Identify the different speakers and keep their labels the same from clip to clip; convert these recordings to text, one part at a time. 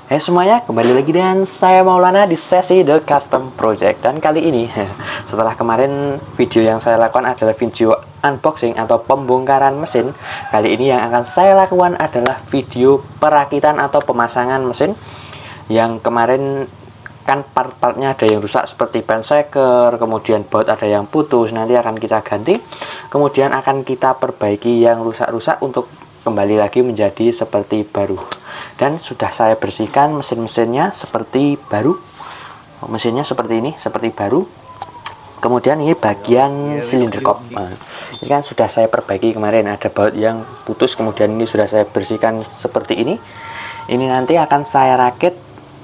Speaker 1: Hai semuanya, kembali lagi dengan saya Maulana di sesi The Custom Project. Dan kali ini, setelah kemarin video yang saya lakukan adalah video unboxing atau pembongkaran mesin, kali ini yang akan saya lakukan adalah video perakitan atau pemasangan mesin. Yang kemarin kan part-partnya ada yang rusak seperti penseker, kemudian baut ada yang putus, nanti akan kita ganti, kemudian akan kita perbaiki yang rusak-rusak untuk kembali lagi menjadi seperti baru. Dan sudah saya bersihkan mesin-mesinnya seperti baru, mesinnya seperti ini, seperti baru. Kemudian ini bagian silinder kop, ini kan sudah saya perbaiki kemarin, ada baut yang putus, kemudian ini sudah saya bersihkan seperti ini. Ini nanti akan saya rakit,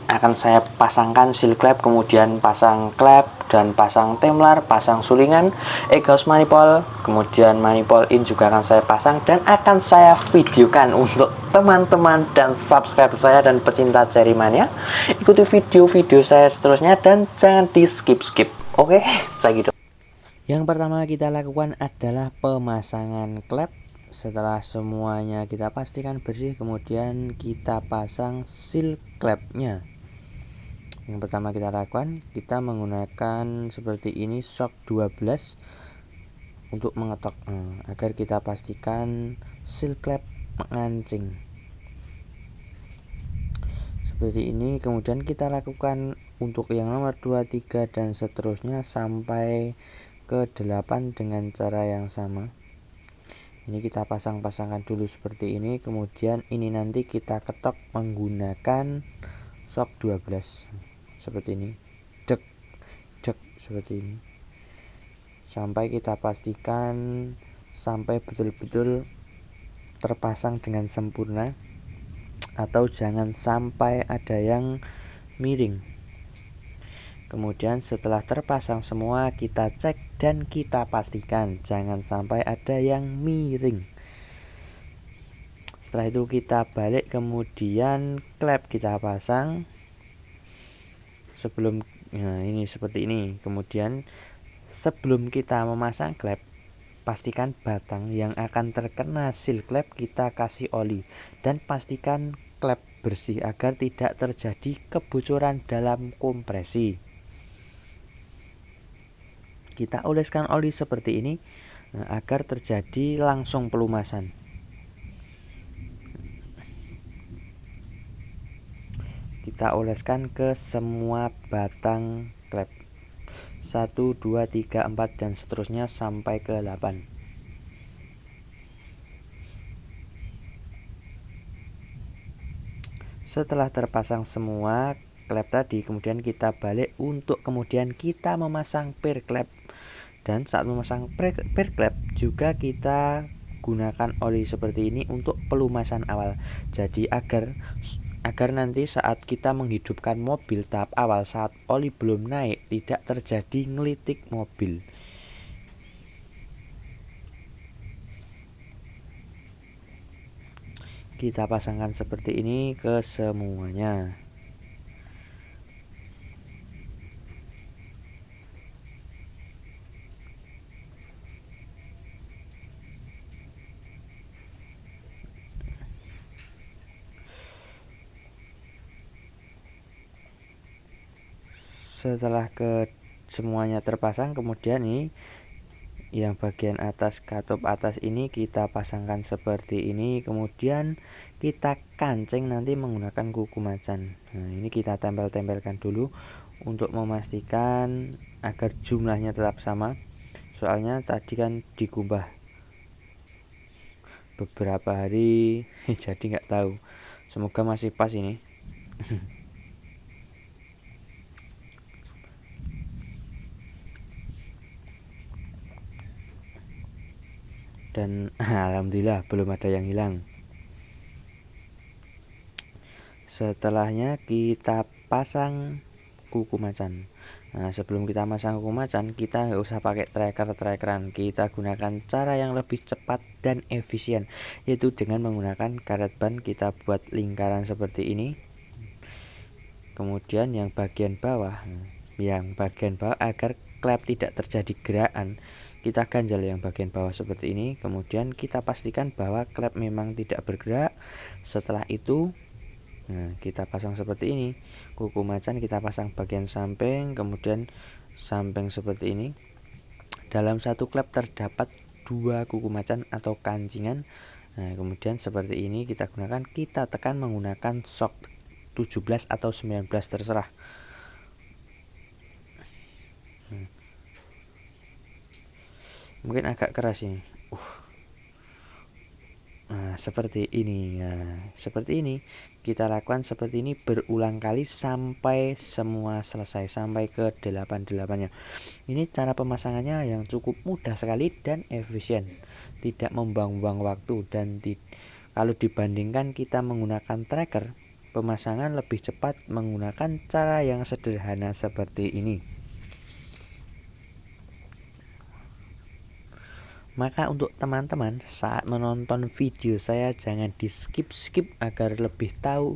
Speaker 1: akan saya pasangkan seal clamp, kemudian pasang klep dan pasang temlar, pasang sulingan, exhaust manifold, kemudian manifold in juga akan saya pasang dan akan saya videokan untuk teman-teman dan subscriber saya dan pecinta Cerimania. Ikuti video-video saya seterusnya dan jangan di skip-skip. Oke, saya gitu. Yang pertama kita lakukan adalah pemasangan klep. Setelah semuanya kita pastikan bersih, kemudian kita pasang seal clamp-nya. Yang pertama kita lakukan, kita menggunakan seperti ini shock 12 untuk mengetok, agar kita pastikan seal clamp mengancing seperti ini. Kemudian kita lakukan untuk yang nomor 2, 3 dan seterusnya sampai ke 8 dengan cara yang sama. Ini kita pasang-pasangkan dulu seperti ini, kemudian ini nanti kita ketok menggunakan shock 12 seperti ini, dek dek seperti ini, sampai kita pastikan sampai betul-betul terpasang dengan sempurna, atau jangan sampai ada yang miring. Kemudian setelah terpasang semua kita cek dan kita pastikan jangan sampai ada yang miring. Setelah itu kita balik, kemudian klep kita pasang sebelum, nah ini seperti ini. Kemudian sebelum kita memasang klep, pastikan batang yang akan terkena seal klep kita kasih oli dan pastikan klep bersih agar tidak terjadi kebocoran dalam kompresi. Kita oleskan oli seperti ini, agar terjadi langsung pelumasan. Kita oleskan ke semua batang klep 1, 2, 3, 4 dan seterusnya sampai ke 8. Setelah terpasang semua klep tadi, kemudian kita balik untuk kemudian kita memasang per klep. Dan saat memasang per klep juga kita gunakan oli seperti ini untuk pelumasan awal. Jadi agar nanti saat kita menghidupkan mobil tahap awal, saat oli belum naik, tidak terjadi ngelitik mobil. Kita pasangkan seperti ini ke semuanya. Setelah ke semuanya terpasang, kemudian ini yang bagian atas, katup atas ini kita pasangkan seperti ini, kemudian kita kancing nanti menggunakan kuku macan. Nah ini kita tempel-tempelkan dulu untuk memastikan agar jumlahnya tetap sama, soalnya tadi kan dikumbah beberapa hari jadi nggak tahu. Semoga masih pas ini. Dan alhamdulillah belum ada yang hilang. Setelahnya kita pasang kuku macan. Nah sebelum kita pasang kuku macan, kita nggak usah pakai trackeran, kita gunakan cara yang lebih cepat dan efisien, yaitu dengan menggunakan karet ban. Kita buat lingkaran seperti ini, kemudian yang bagian bawah agar klep tidak terjadi gerakan, kita ganjal yang bagian bawah seperti ini. Kemudian kita pastikan bahwa klep memang tidak bergerak. Setelah itu Nah, kita pasang seperti ini. Kuku macan kita pasang bagian samping, kemudian samping seperti ini. Dalam satu klep terdapat 2 kuku macan atau kancingan. Nah, kemudian seperti ini kita gunakan, kita tekan menggunakan shock 17 atau 19 terserah. Mungkin agak keras ini. Nah, seperti ini. Nah, seperti ini. Kita lakukan seperti ini berulang kali sampai semua selesai, sampai ke 8-8-nya. Ini cara pemasangannya yang cukup mudah sekali dan efisien. Tidak membuang-buang waktu dan kalau dibandingkan kita menggunakan tracker, pemasangan lebih cepat menggunakan cara yang sederhana seperti ini. Maka untuk teman-teman saat menonton video saya jangan di skip agar lebih tahu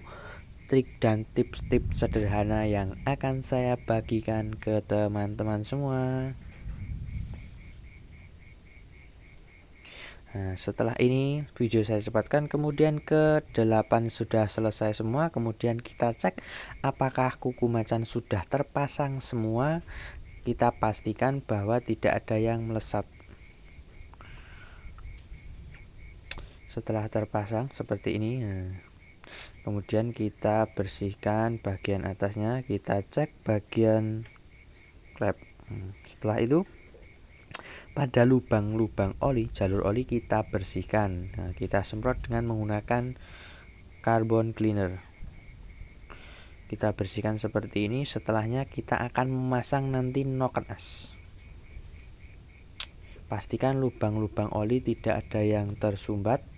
Speaker 1: trik dan tips-tips sederhana yang akan saya bagikan ke teman-teman semua. Nah, setelah ini video saya cepatkan, kemudian ke 8 sudah selesai semua. Kemudian kita cek apakah kuku macan sudah terpasang semua. Kita pastikan bahwa tidak ada yang melesat. Setelah terpasang seperti ini, kemudian kita bersihkan bagian atasnya, kita cek bagian klep. Setelah itu pada lubang-lubang oli, jalur oli kita bersihkan. Nah, kita semprot dengan menggunakan carbon cleaner. Kita bersihkan seperti ini. Setelahnya kita akan memasang nanti noken as. Pastikan lubang-lubang oli tidak ada yang tersumbat.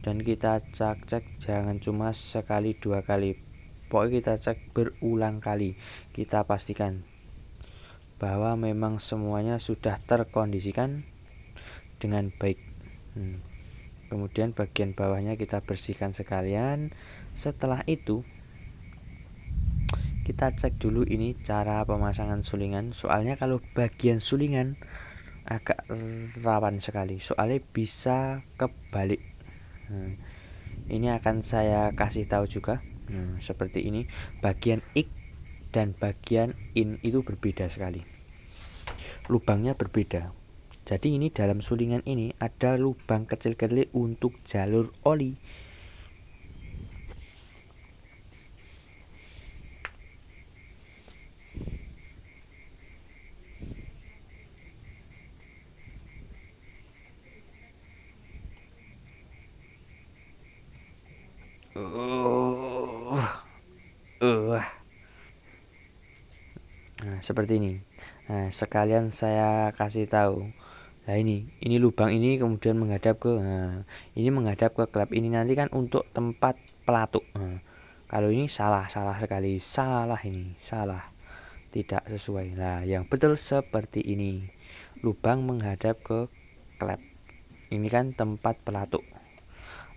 Speaker 1: Dan kita cek jangan cuma sekali 2 kali, pokoknya kita cek berulang kali. Kita pastikan bahwa memang semuanya sudah terkondisikan dengan baik. Kemudian bagian bawahnya kita bersihkan sekalian. Setelah itu kita cek dulu ini cara pemasangan sulingan. Soalnya kalau bagian sulingan agak rawan sekali, soalnya bisa kebalik. Ini akan saya kasih tahu juga. Seperti ini, bagian ik dan bagian in itu berbeda sekali, lubangnya berbeda. Jadi ini dalam sulingan ini ada lubang kecil-kecil untuk jalur oli. Nah, seperti ini. Nah, sekalian saya kasih tahu. Nah, ini lubang ini kemudian menghadap ke ini menghadap ke klep ini nanti kan untuk tempat pelatuk. Kalau ini salah sekali, salah, tidak sesuai. Nah, yang betul seperti ini. Lubang menghadap ke klep. Ini kan tempat pelatuk.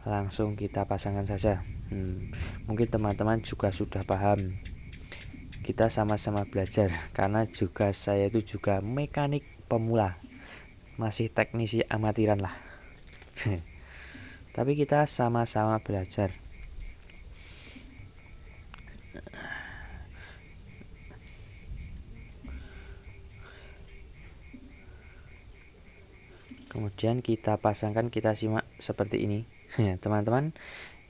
Speaker 1: Langsung kita pasangkan saja. Mungkin teman-teman juga sudah paham. Kita sama-sama belajar karena juga saya itu juga mekanik pemula, masih teknisi amatiran lah. Tapi kita sama-sama belajar. Kemudian kita pasangkan, kita simak seperti ini. Teman-teman,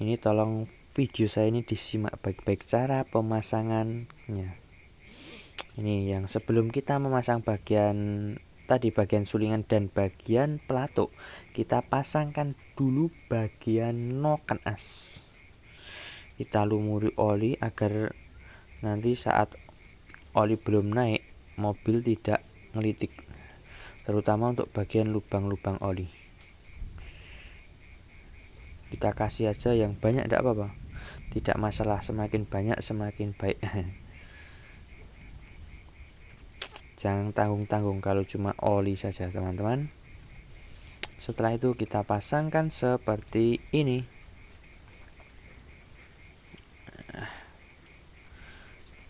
Speaker 1: ini tolong video saya ini disimak baik-baik cara pemasangannya. Ini yang sebelum kita memasang bagian tadi, bagian sulingan dan bagian pelatuk, kita pasangkan dulu bagian noken as. Kita lumuri oli agar nanti saat oli belum naik mobil tidak ngelitik, terutama untuk bagian lubang-lubang oli. Kita kasih aja yang banyak, tidak apa-apa, tidak masalah, semakin banyak semakin baik. Jangan tanggung-tanggung kalau cuma oli saja, teman-teman. Setelah itu kita pasangkan seperti ini.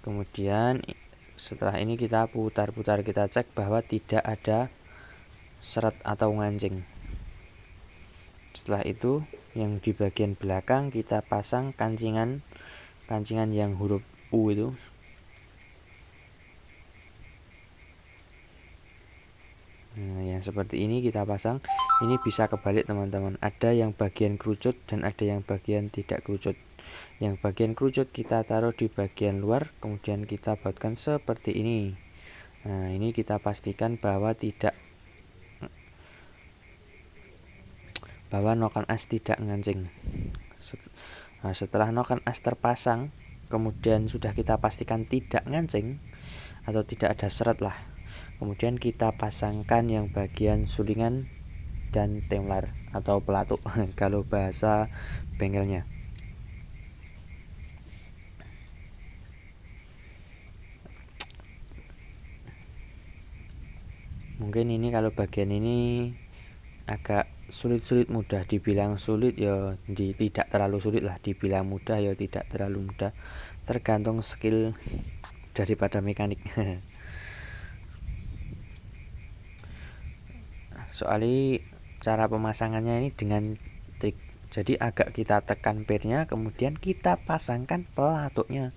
Speaker 1: Kemudian setelah ini kita putar-putar, kita cek bahwa tidak ada seret atau ngancing. Setelah itu Yang di bagian belakang kita pasang kancingan yang huruf U itu. Nah, yang seperti ini kita pasang. Ini bisa kebalik teman-teman, ada yang bagian kerucut dan ada yang bagian tidak kerucut. Yang bagian kerucut kita taruh di bagian luar, kemudian kita buatkan seperti ini. Nah, ini kita pastikan bahwa noken as tidak ngancing. Nah, setelah noken as terpasang, kemudian sudah kita pastikan tidak ngancing atau tidak ada seret lah, kemudian kita pasangkan yang bagian sulingan dan temlar atau pelatuk kalau bahasa bengkelnya. Mungkin ini kalau bagian ini agak sulit mudah, dibilang sulit ya tidak terlalu sulit lah, dibilang mudah ya tidak terlalu mudah, tergantung skill daripada mekanik. Soalnya cara pemasangannya ini dengan trik, jadi agak kita tekan pirnya, kemudian kita pasangkan pelatuknya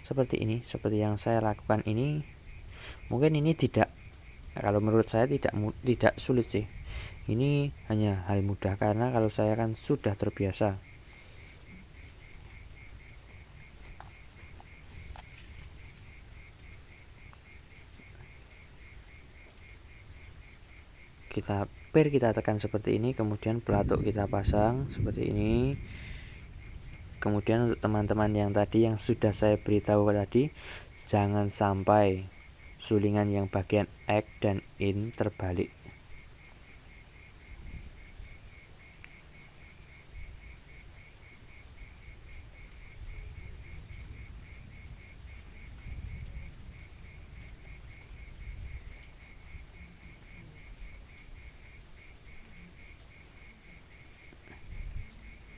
Speaker 1: seperti ini, seperti yang saya lakukan ini. Mungkin ini tidak, kalau menurut saya tidak sulit sih, ini hanya hal mudah karena kalau saya kan sudah terbiasa. Kita tekan seperti ini, kemudian pelatuk kita pasang seperti ini. Kemudian untuk teman-teman yang tadi yang sudah saya beritahu tadi, jangan sampai sulingan yang bagian X dan in terbalik.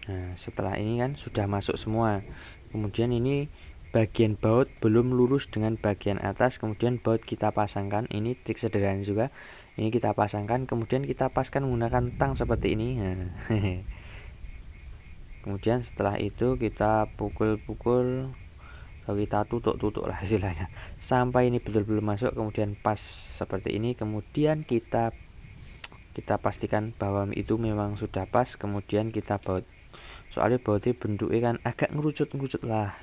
Speaker 1: Nah, setelah ini kan sudah masuk semua. Kemudian ini bagian baut belum lurus dengan bagian atas, kemudian baut kita pasangkan. Ini trik sederhana juga. Ini kita pasangkan, kemudian kita paskan menggunakan tang seperti ini. Nah, kemudian setelah itu kita pukul-pukul, atau kita tutuk lah istilahnya, sampai ini betul-betul masuk, kemudian pas seperti ini. Kemudian kita pastikan bahwa itu memang sudah pas, kemudian kita baut. Soalnya bautnya bentuknya kan agak ngerucut lah.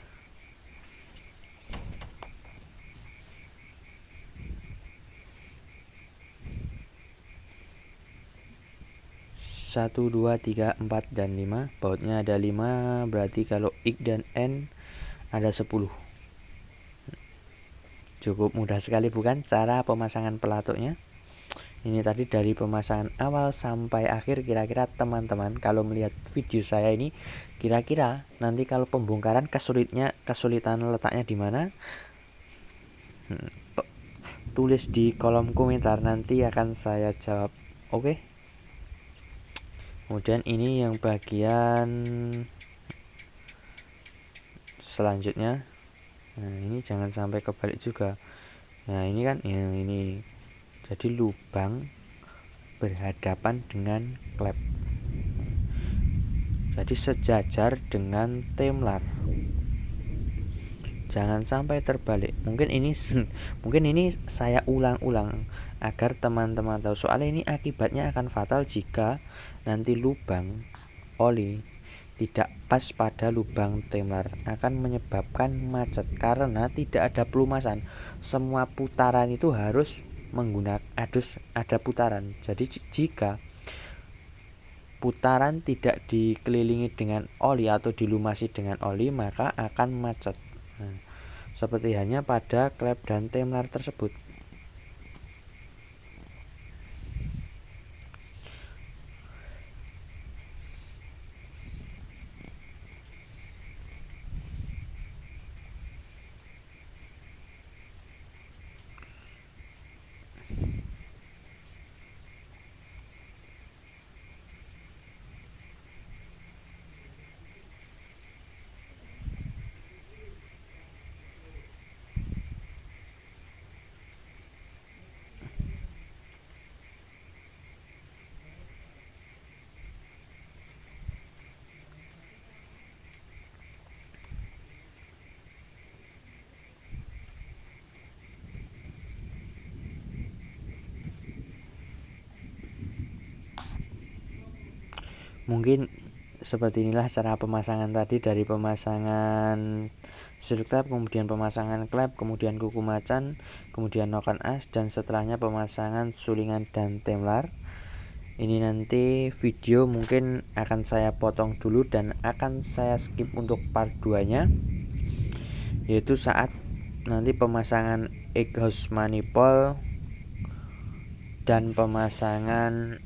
Speaker 1: Satu, dua, tiga, 4, dan 5. Bautnya ada 5, berarti kalau X dan N ada 10. Cukup mudah sekali bukan cara pemasangan pelatuknya? Ini tadi dari pemasangan awal sampai akhir. Kira-kira teman-teman kalau melihat video saya ini, kira-kira nanti kalau pembongkaran kesulitan letaknya di mana? Tulis di kolom komentar, nanti akan saya jawab. Oke. Kemudian ini yang bagian selanjutnya. Nah, ini jangan sampai kebalik juga. Nah, ini kan ya, ini jadi lubang berhadapan dengan klep, jadi sejajar dengan temlar, jangan sampai terbalik. Mungkin ini saya ulang-ulang agar teman-teman tahu, soalnya ini akibatnya akan fatal jika nanti lubang oli tidak pas pada lubang temlar, akan menyebabkan macet karena tidak ada pelumasan. Semua putaran itu harus ada putaran. Jadi jika putaran tidak dikelilingi dengan oli atau dilumasi dengan oli, maka akan macet. Nah, seperti hanya pada klep dan temlar tersebut. Mungkin seperti inilah cara pemasangan tadi, dari pemasangan seal klep, kemudian pemasangan klep, kemudian kuku macan, kemudian noken as, dan setelahnya pemasangan sulingan dan temlar. Ini nanti video mungkin akan saya potong dulu dan akan saya skip untuk part 2 nya, yaitu saat nanti pemasangan exhaust manifold dan pemasangan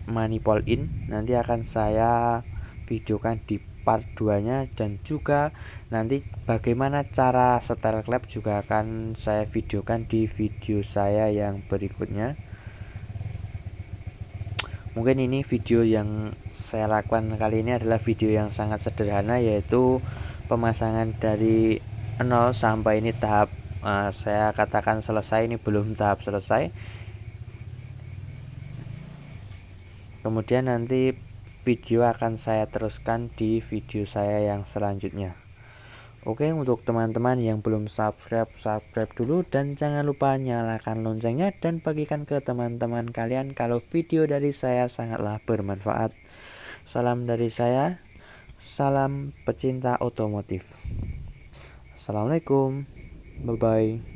Speaker 1: manifold in nanti akan saya videokan di part 2 nya, dan juga nanti bagaimana cara setel klep juga akan saya videokan di video saya yang berikutnya. Mungkin ini video yang saya lakukan kali ini adalah video yang sangat sederhana, yaitu pemasangan dari 0 sampai ini tahap saya katakan selesai, ini belum tahap selesai. Kemudian nanti video akan saya teruskan di video saya yang selanjutnya. Oke, untuk teman-teman yang belum subscribe dulu, dan jangan lupa nyalakan loncengnya dan bagikan ke teman-teman kalian kalau video dari saya sangatlah bermanfaat. Salam dari saya, salam pecinta otomotif. Assalamualaikum, bye bye.